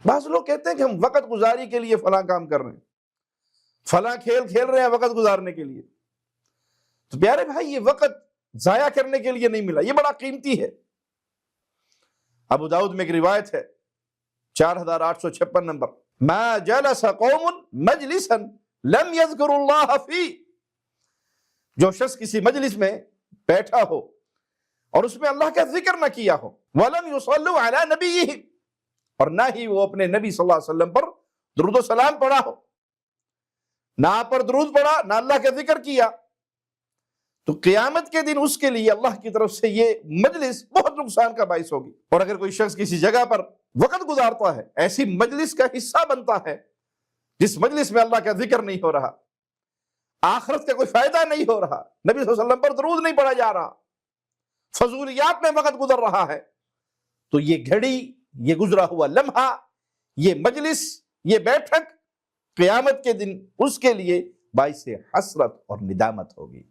بعض لوگ کہتے ہیں کہ ہم وقت گزاری کے لیے فلاں کام کر رہے ہیں، فلاں کھیل کھیل رہے ہیں وقت گزارنے کے لیے. تو پیارے بھائی یہ وقت ضائع کرنے کے لیے نہیں ملا، یہ بڑا قیمتی ہے. ابو داؤد میں ایک روایت ہے 4856 نمبر، ما جلس قوم مجلسا لم يذكر الله فيه، جو شخص کسی مجلس میں بیٹھا ہو اور اس میں اللہ کا ذکر نہ کیا ہو، ولم يصلوا على نبيه، اور نہ ہی وہ اپنے نبی صلی اللہ علیہ وسلم پر درود و سلام پڑھا ہو، نہ آپ پر درود پڑھا نہ اللہ کا ذکر کیا، تو قیامت کے دن اس کے لیے اللہ کی طرف سے یہ مجلس بہت نقصان کا باعث ہوگی. اور اگر کوئی شخص کسی جگہ پر وقت گزارتا ہے، ایسی مجلس کا حصہ بنتا ہے جس مجلس میں اللہ کا ذکر نہیں ہو رہا، آخرت کا کوئی فائدہ نہیں ہو رہا، نبی صلی اللہ علیہ وسلم پر درود نہیں پڑھا جا رہا، فضولیات میں وقت گزر رہا ہے، تو یہ گھڑی، یہ گزرا ہوا لمحہ، یہ مجلس، یہ بیٹھک قیامت کے دن اس کے لیے باعث حسرت اور ندامت ہوگی.